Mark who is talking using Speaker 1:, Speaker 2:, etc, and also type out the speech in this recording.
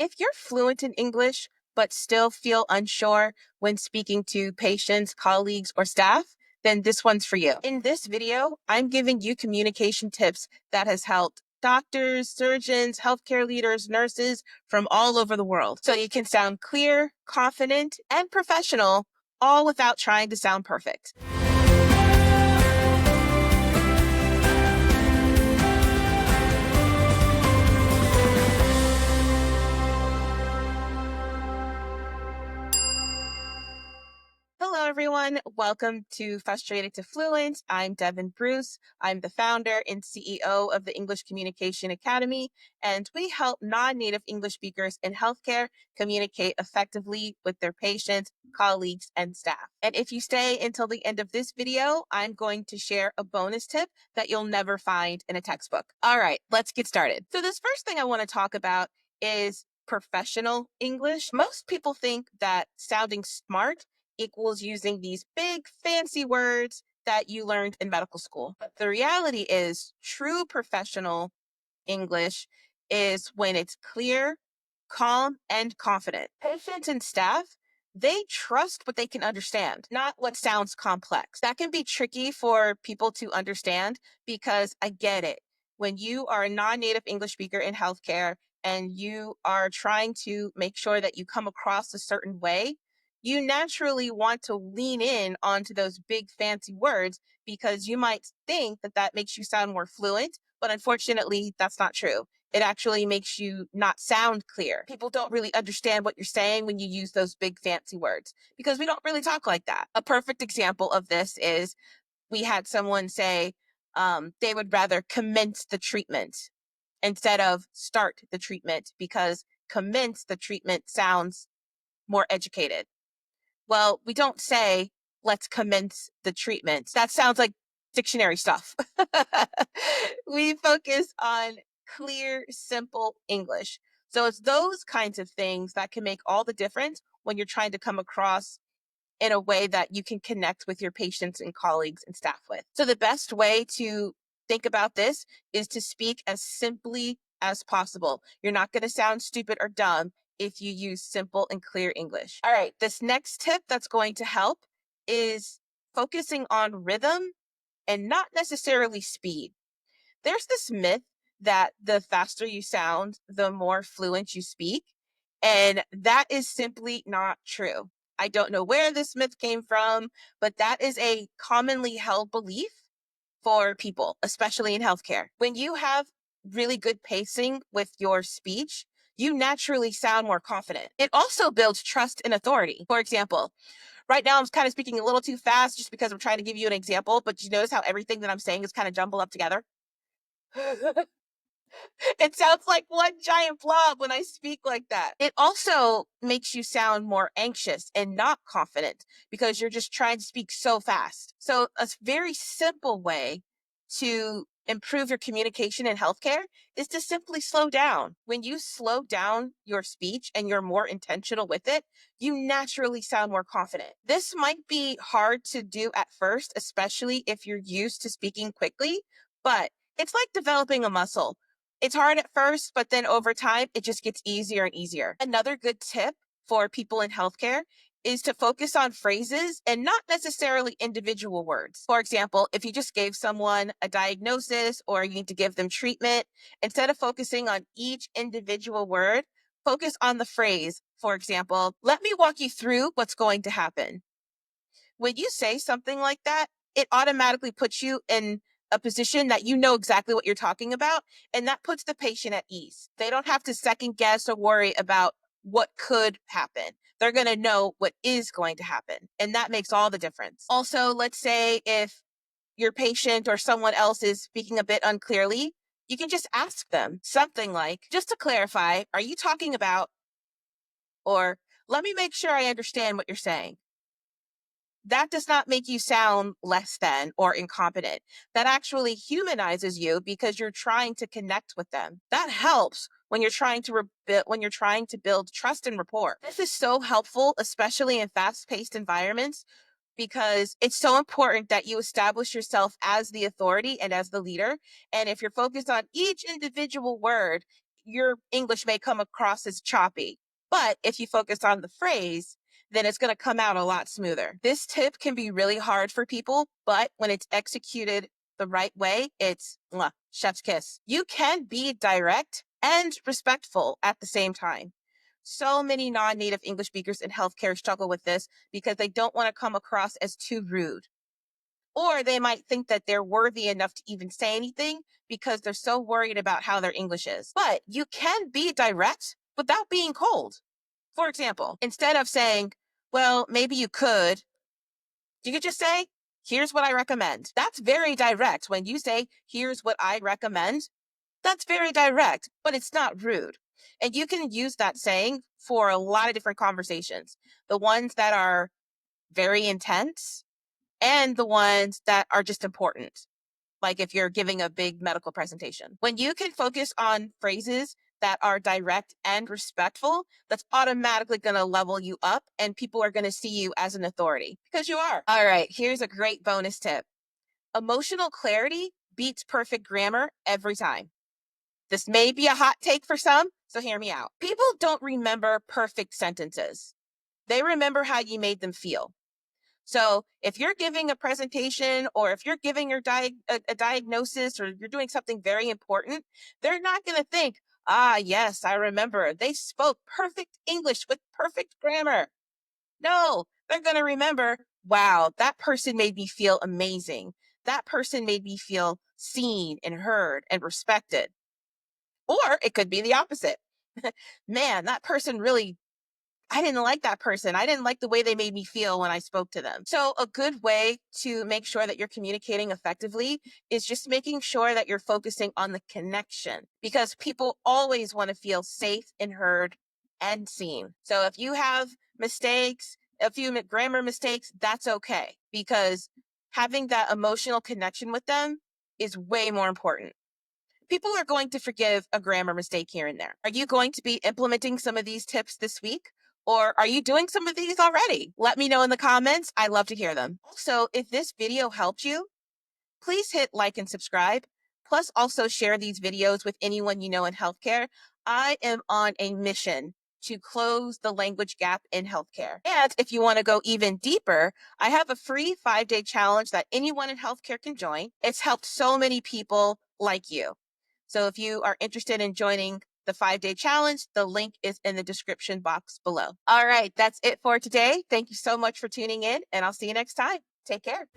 Speaker 1: If you're fluent in English but still feel unsure when speaking to patients, colleagues, or staff, then this one's for you. In this video, I'm giving you communication tips that has helped doctors, surgeons, healthcare leaders, nurses from all over the world. So you can sound clear, confident, and professional, all without trying to sound perfect. Hello, everyone. Welcome to Frustrated to Fluent. I'm Devin Bruce. I'm the founder and CEO of the English Communication Academy, and we help non-native English speakers in healthcare communicate effectively with their patients, colleagues, and staff. And if you stay until the end of this video, I'm going to share a bonus tip that you'll never find in a textbook. All right, let's get started. So this first thing I want to talk about is professional English. Most people think that sounding smart equals using these big fancy words that you learned in medical school. But the reality is true professional English is when it's clear, calm, and confident. Patients and staff, they trust what they can understand, not what sounds complex. That can be tricky for people to understand because I get it. When you are a non-native English speaker in healthcare and you are trying to make sure that you come across a certain way, you naturally want to lean in onto those big fancy words because you might think that that makes you sound more fluent, but unfortunately, that's not true. It actually makes you not sound clear. People don't really understand what you're saying when you use those big fancy words because we don't really talk like that. A perfect example of this is we had someone say they would rather commence the treatment instead of start the treatment because commence the treatment sounds more educated. Well, we don't say, let's commence the treatment. That sounds like dictionary stuff. We focus on clear, simple English. So it's those kinds of things that can make all the difference when you're trying to come across in a way that you can connect with your patients and colleagues and staff with. So the best way to think about this is to speak as simply as possible. You're not going to sound stupid or dumb if you use simple and clear English. All right, this next tip that's going to help is focusing on rhythm and not necessarily speed. There's this myth that the faster you sound, the more fluent you speak. And that is simply not true. I don't know where this myth came from, but that is a commonly held belief for people, especially in healthcare. When you have really good pacing with your speech, you naturally sound more confident. It also builds trust and authority. For example, right now I'm kind of speaking a little too fast just because I'm trying to give you an example, but you notice how everything that I'm saying is kind of jumbled up together? It sounds like one giant blob when I speak like that. It also makes you sound more anxious and not confident because you're just trying to speak so fast. So, a very simple way to improve your communication in healthcare is to simply slow down. When you slow down your speech and you're more intentional with it, you naturally sound more confident. This might be hard to do at first, especially if you're used to speaking quickly, but it's like developing a muscle. It's hard at first, but then over time, it just gets easier and easier. Another good tip for people in healthcare is to focus on phrases and not necessarily individual words. For example, if you just gave someone a diagnosis or you need to give them treatment, instead of focusing on each individual word, focus on the phrase. For example, let me walk you through what's going to happen. When you say something like that, it automatically puts you in a position that you know exactly what you're talking about, and that puts the patient at ease. They don't have to second guess or worry about what could happen. They're going to know what is going to happen, and that makes all the difference. Also, let's say if your patient or someone else is speaking a bit unclearly, you can just ask them something like, just to clarify, are you talking about, or let me make sure I understand what you're saying. That does not make you sound less than or incompetent. That actually humanizes you because you're trying to connect with them. That helps when you're trying to build trust and rapport. This is so helpful, especially in fast-paced environments, because it's so important that you establish yourself as the authority and as the leader. And if you're focused on each individual word, your English may come across as choppy. But if you focus on the phrase, then it's going to come out a lot smoother. This tip can be really hard for people, but when it's executed the right way, it's chef's kiss. You can be direct and respectful at the same time. So many non-native English speakers in healthcare struggle with this because they don't want to come across as too rude. Or they might think that they're worthy enough to even say anything because they're so worried about how their English is. But you can be direct without being cold. For example, instead of saying, well, maybe you could, you could just say, here's what I recommend. That's very direct. When you say, here's what I recommend, that's very direct, but it's not rude. And you can use that saying for a lot of different conversations. The ones that are very intense and the ones that are just important. Like if you're giving a big medical presentation. When you can focus on phrases that are direct and respectful, that's automatically going to level you up and people are going to see you as an authority because you are. All right, here's a great bonus tip. Emotional clarity beats perfect grammar every time. This may be a hot take for some, so hear me out. People don't remember perfect sentences. They remember how you made them feel. So if you're giving a presentation or if you're giving a diagnosis or you're doing something very important, they're not going to think, yes, I remember. They spoke perfect English with perfect grammar. No, they're going to remember, wow, that person made me feel amazing. That person made me feel seen and heard and respected. Or it could be the opposite. Man, that person really, I didn't like that person. I didn't like the way they made me feel when I spoke to them. So a good way to make sure that you're communicating effectively is just making sure that you're focusing on the connection because people always want to feel safe and heard and seen. So if you have mistakes, a few grammar mistakes, that's okay because having that emotional connection with them is way more important. People are going to forgive a grammar mistake here and there. Are you going to be implementing some of these tips this week? Or are you doing some of these already? Let me know in the comments. I love to hear them. Also, if this video helped you, please hit like and subscribe. Plus, also share these videos with anyone you know in healthcare. I am on a mission to close the language gap in healthcare. And if you want to go even deeper, I have a free 5-day challenge that anyone in healthcare can join. It's helped so many people like you. So if you are interested in joining the 5-day challenge, the link is in the description box below. All right, that's it for today. Thank you so much for tuning in, and I'll see you next time. Take care.